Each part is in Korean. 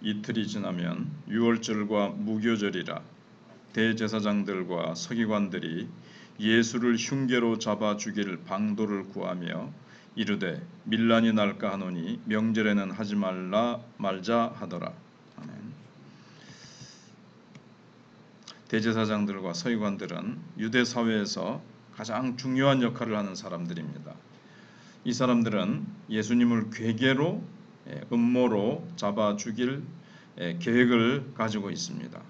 이틀이 지나면 유월절과 무교절이라 대제사장들과 서기관들이 예수를 흉계로 잡아 죽일 방도를 구하며 이르되 밀란이 날까 하노니 명절에는 하지 말자 하더라. 아멘. 대제사장들과 서기관들은 유대 사회에서 가장 중요한 역할을 하는 사람들입니다. 이 사람들은 예수님을 괴계로 음모로 잡아 죽일 계획을 가지고 있습니다.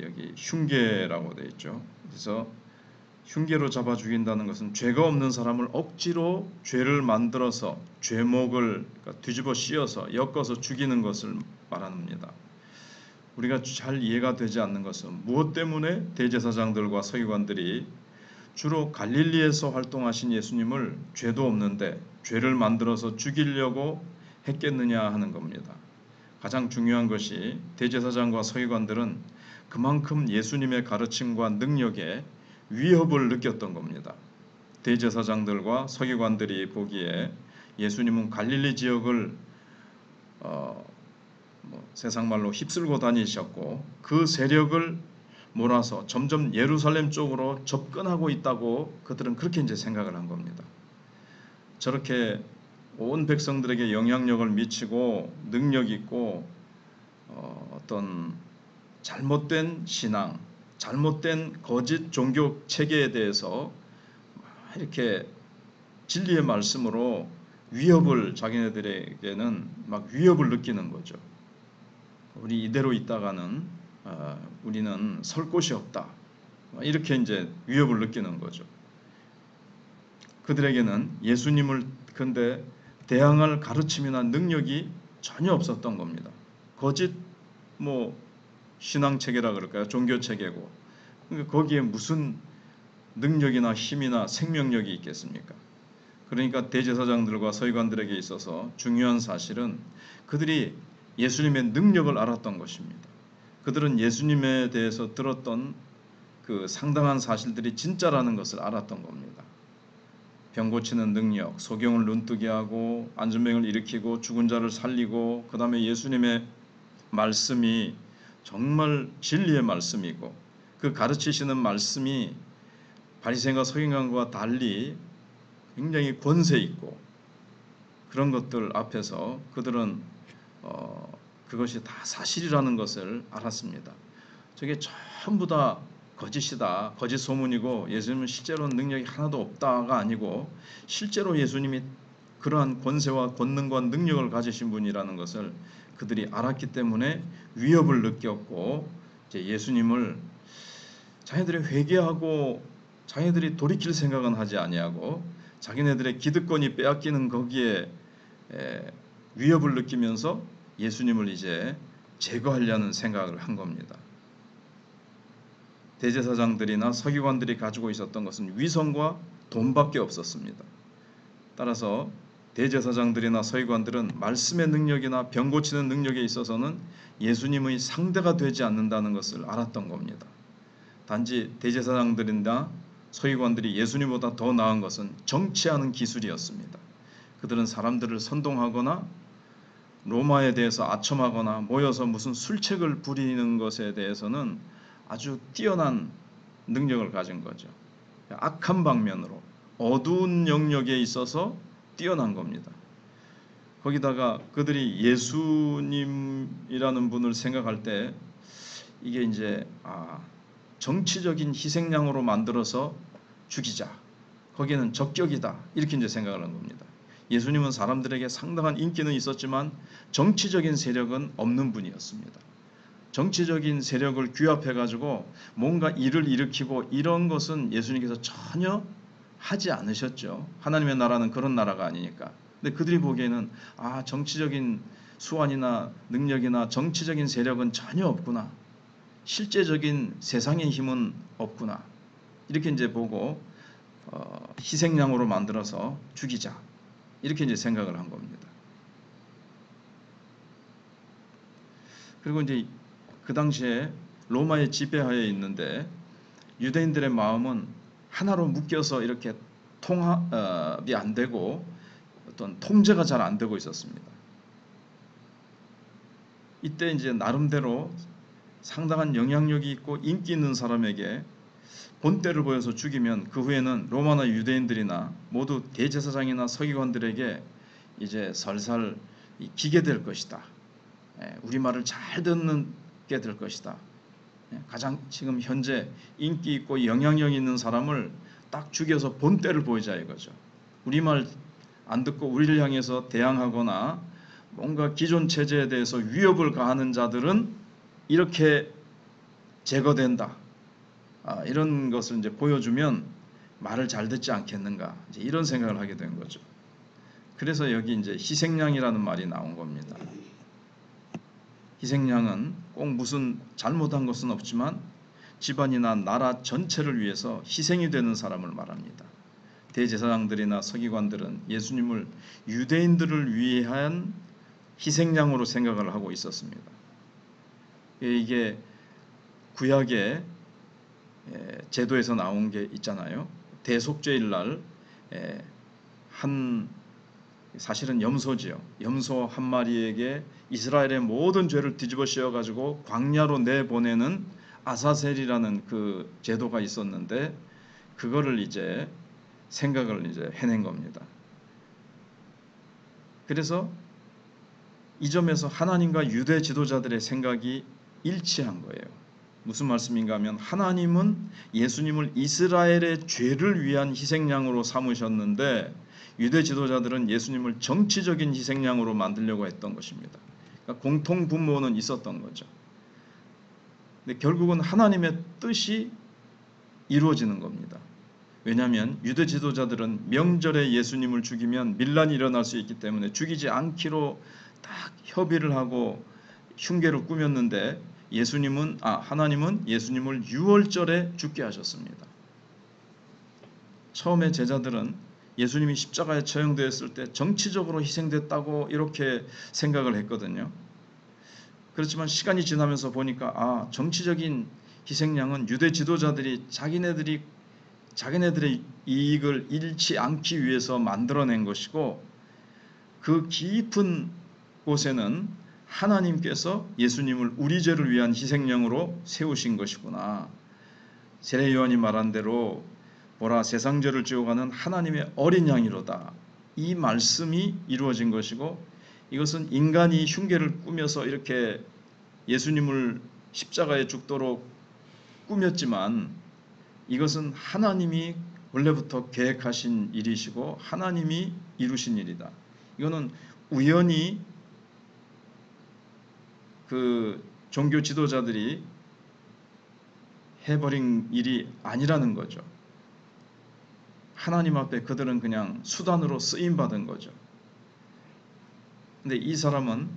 여기 흉계라고 되어 있죠. 그래서 흉계로 잡아 죽인다는 것은 죄가 없는 사람을 억지로 죄를 만들어서 죄목을 뒤집어 씌워서 엮어서 죽이는 것을 말합니다. 우리가 잘 이해가 되지 않는 것은 무엇 때문에 대제사장들과 서기관들이 주로 갈릴리에서 활동하신 예수님을 죄도 없는데 죄를 만들어서 죽이려고 했겠느냐 하는 겁니다. 가장 중요한 것이 대제사장과 서기관들은 그만큼 예수님의 가르침과 능력에 위협을 느꼈던 겁니다. 대제사장들과 서기관들이 보기에 예수님은 갈릴리 지역을 세상 말로 휩쓸고 다니셨고 그 세력을 몰아서 점점 예루살렘 쪽으로 접근하고 있다고 그들은 그렇게 이제 생각을 한 겁니다. 저렇게 온 백성들에게 영향력을 미치고 능력 있고 어떤 잘못된 신앙, 잘못된 거짓 종교 체계에 대해서 이렇게 진리의 말씀으로 위협을 자기네들에게는 막 위협을 느끼는 거죠. 우리 이대로 있다가는 우리는 설 곳이 없다. 이렇게 이제 위협을 느끼는 거죠. 그들에게는 예수님을 근데 대항할 가르침이나 능력이 전혀 없었던 겁니다. 거짓 신앙 체계라 그럴까요? 종교 체계고. 그러니까 거기에 무슨 능력이나 힘이나 생명력이 있겠습니까? 그러니까 대제사장들과 서기관들에게 있어서 중요한 사실은 그들이 예수님의 능력을 알았던 것입니다. 그들은 예수님에 대해서 들었던 그 상당한 사실들이 진짜라는 것을 알았던 겁니다. 병 고치는 능력, 소경을 눈뜨게 하고 안전병을 일으키고 죽은 자를 살리고 그 다음에 예수님의 말씀이 정말 진리의 말씀이고 그 가르치시는 말씀이 바리새인과 서기관과 달리 굉장히 권세 있고 그런 것들 앞에서 그들은 그것이 다 사실이라는 것을 알았습니다. 저게 전부 다 거짓이다, 거짓 소문이고 예수님은 실제로는 능력이 하나도 없다가 아니고 실제로 예수님이 그러한 권세와 권능과 능력을 가지신 분이라는 것을 그들이 알았기 때문에 위협을 느꼈고 이제 예수님을 자기들이 회개하고 자기들이 돌이킬 생각은 하지 아니하고 자기네들의 기득권이 빼앗기는 거기에 위협을 느끼면서 예수님을 이제 제거하려는 생각을 한 겁니다. 대제사장들이나 서기관들이 가지고 있었던 것은 위선과 돈밖에 없었습니다. 따라서 대제사장들이나 서기관들은 말씀의 능력이나 병 고치는 능력에 있어서는 예수님의 상대가 되지 않는다는 것을 알았던 겁니다. 단지 대제사장들이나 서기관들이 예수님보다 더 나은 것은 정치하는 기술이었습니다. 그들은 사람들을 선동하거나 로마에 대해서 아첨하거나 모여서 무슨 술책을 부리는 것에 대해서는 아주 뛰어난 능력을 가진 거죠. 악한 방면으로 어두운 영역에 있어서 뛰어난 겁니다. 거기다가 그들이 예수님이라는 분을 생각할 때 이게 이제 정치적인 희생양으로 만들어서 죽이자. 거기에는 적격이다. 이렇게 이제 생각을 한 겁니다. 예수님은 사람들에게 상당한 인기는 있었지만 정치적인 세력은 없는 분이었습니다. 정치적인 세력을 규합해가지고 뭔가 일을 일으키고 이런 것은 예수님께서 전혀 하지 않으셨죠. 하나님의 나라는 그런 나라가 아니니까. 근데 그들이 보기에는 정치적인 수완이나 능력이나 정치적인 세력은 전혀 없구나. 실제적인 세상의 힘은 없구나. 이렇게 이제 보고 희생양으로 만들어서 죽이자. 이렇게 이제 생각을 한 겁니다. 그리고 이제 그 당시에 로마의 지배하에 있는데 유대인들의 마음은 하나로 묶여서 이렇게 통합이 안 되고 어떤 통제가 잘 안 되고 있었습니다. 이때 이제 나름대로 상당한 영향력이 있고 인기 있는 사람에게 본때를 보여서 죽이면 그 후에는 로마나 유대인들이나 모두 대제사장이나 서기관들에게 이제 설살 기게될 것이다. 우리 말을 잘 듣게 될 것이다. 가장 지금 현재 인기 있고 영향력 있는 사람을 딱 죽여서 본때를 보이자 이거죠. 우리 말 안 듣고 우리를 향해서 대항하거나 뭔가 기존 체제에 대해서 위협을 가하는 자들은 이렇게 제거된다. 이런 것을 이제 보여주면 말을 잘 듣지 않겠는가, 이제 이런 생각을 하게 된 거죠. 그래서 여기 이제 희생양이라는 말이 나온 겁니다. 희생양은 꼭 무슨 잘못한 것은 없지만 집안이나 나라 전체를 위해서 희생이 되는 사람을 말합니다. 대제사장들이나 서기관들은 예수님을 유대인들을 위한 희생양으로 생각을 하고 있었습니다. 이게 구약의 제도에서 나온 게 있잖아요. 대속죄일 날 사실은 염소지요. 염소 한 마리에게 이스라엘의 모든 죄를 뒤집어 씌워 가지고 광야로 내보내는 아사셀이라는 그 제도가 있었는데 그거를 이제 생각을 이제 해낸 겁니다. 그래서 이 점에서 하나님과 유대 지도자들의 생각이 일치한 거예요. 무슨 말씀인가 하면 하나님은 예수님을 이스라엘의 죄를 위한 희생양으로 삼으셨는데 유대 지도자들은 예수님을 정치적인 희생양으로 만들려고 했던 것입니다. 그러니까 공통 분모는 있었던 거죠. 근데 결국은 하나님의 뜻이 이루어지는 겁니다. 왜냐하면 유대 지도자들은 명절에 예수님을 죽이면 밀란이 일어날 수 있기 때문에 죽이지 않기로 딱 협의를 하고 흉계를 꾸몄는데 하나님은 예수님을 유월절에 죽게 하셨습니다. 처음에 제자들은 예수님이 십자가에 처형되었을 때 정치적으로 희생됐다고 이렇게 생각을 했거든요. 그렇지만 시간이 지나면서 보니까 정치적인 희생양은 유대 지도자들이 자기네들의 이익을 잃지 않기 위해서 만들어낸 것이고 그 깊은 곳에는 하나님께서 예수님을 우리 죄를 위한 희생양으로 세우신 것이구나. 세례 요한이 말한 대로 보라 세상 죄를 지어가는 하나님의 어린 양이로다. 이 말씀이 이루어진 것이고 이것은 인간이 흉계를 꾸며서 이렇게 예수님을 십자가에 죽도록 꾸몄지만 이것은 하나님이 원래부터 계획하신 일이시고 하나님이 이루신 일이다. 이거는 우연히 그 종교 지도자들이 해버린 일이 아니라는 거죠. 하나님 앞에 그들은 그냥 수단으로 쓰임받은 거죠. 근데 이 사람은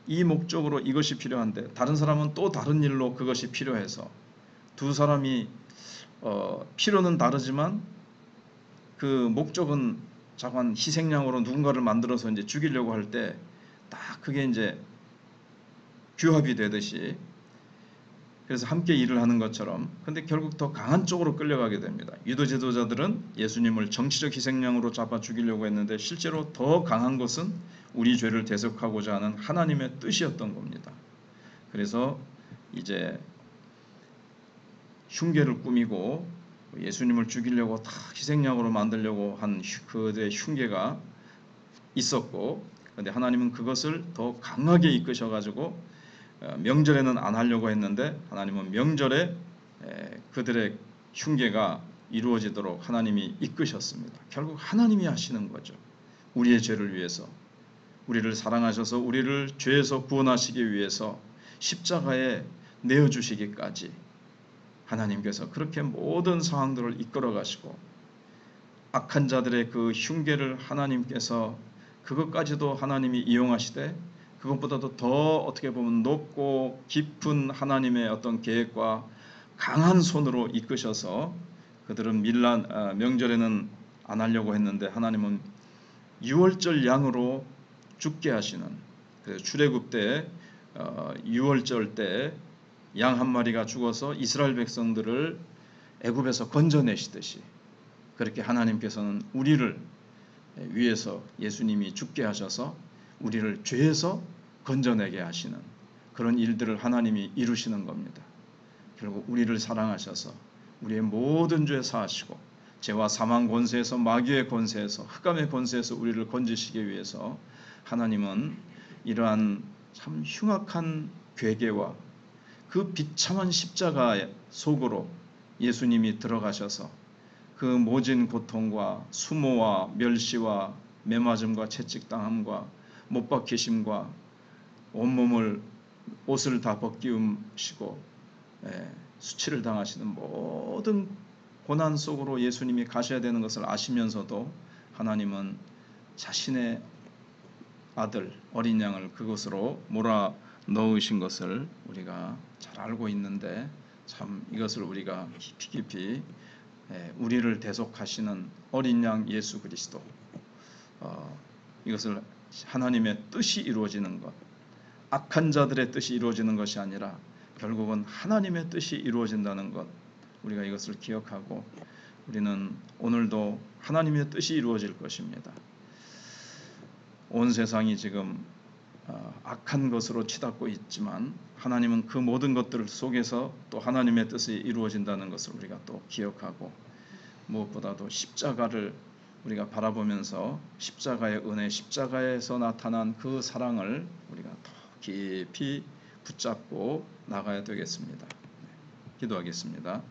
이 목적으로 이것이 필요한데 다른 사람은 또 다른 일로 그것이 필요해서 두 사람이 필요는 다르지만 그 목적은 자관 희생양으로 누군가를 만들어서 이제 죽이려고 할 때 딱 그게 이제 규합이 되듯이 그래서 함께 일을 하는 것처럼 근데 결국 더 강한 쪽으로 끌려가게 됩니다. 유대 지도자들은 예수님을 정치적 희생양으로 잡아 죽이려고 했는데 실제로 더 강한 것은 우리 죄를 대속하고자 하는 하나님의 뜻이었던 겁니다. 그래서 이제 흉계를 꾸미고 예수님을 죽이려고 다 희생양으로 만들려고 한 그들의 흉계가 있었고 그런데 하나님은 그것을 더 강하게 이끄셔가지고 명절에는 안 하려고 했는데 하나님은 명절에 그들의 흉계가 이루어지도록 하나님이 이끄셨습니다. 결국 하나님이 하시는 거죠. 우리의 죄를 위해서 우리를 사랑하셔서 우리를 죄에서 구원하시기 위해서 십자가에 내어주시기까지 하나님께서 그렇게 모든 상황들을 이끌어 가시고 악한 자들의 그 흉계를 하나님께서 그것까지도 하나님이 이용하시되 그것보다도 더 어떻게 보면 높고 깊은 하나님의 어떤 계획과 강한 손으로 이끄셔서 그들은 명절에는 안 하려고 했는데 하나님은 유월절 양으로 죽게 하시는 그래서 출애굽 때 유월절 때 양 한 마리가 죽어서 이스라엘 백성들을 애굽에서 건져내시듯이 그렇게 하나님께서는 우리를 위해서 예수님이 죽게 하셔서 우리를 죄에서 건져내게 하시는 그런 일들을 하나님이 이루시는 겁니다. 결국 우리를 사랑하셔서 우리의 모든 죄 사하시고 죄와 사망 권세에서, 마귀의 권세에서, 흑암의 권세에서 우리를 건지시기 위해서 하나님은 이러한 참 흉악한 괴계와 그 비참한 십자가 속으로 예수님이 들어가셔서 그 모진 고통과 수모와 멸시와 매맞음과 채찍당함과 못 박히심과 온몸을 옷을 다 벗기우시고 수치를 당하시는 모든 고난 속으로 예수님이 가셔야 되는 것을 아시면서도 하나님은 자신의 아들 어린 양을 그곳으로 몰아 넣으신 것을 우리가 잘 알고 있는데, 참 이것을 우리가 깊이 우리를 대속하시는 어린 양 예수 그리스도, 이것을 하나님의 뜻이 이루어지는 것, 악한 자들의 뜻이 이루어지는 것이 아니라 결국은 하나님의 뜻이 이루어진다는 것, 우리가 이것을 기억하고 우리는 오늘도 하나님의 뜻이 이루어질 것입니다. 온 세상이 지금 악한 것으로 치닫고 있지만 하나님은 그 모든 것들 속에서 또 하나님의 뜻이 이루어진다는 것을 우리가 또 기억하고, 무엇보다도 십자가를 우리가 바라보면서 십자가의 은혜, 십자가에서 나타난 그 사랑을 우리가 더 깊이 붙잡고 나가야 되겠습니다. 기도하겠습니다.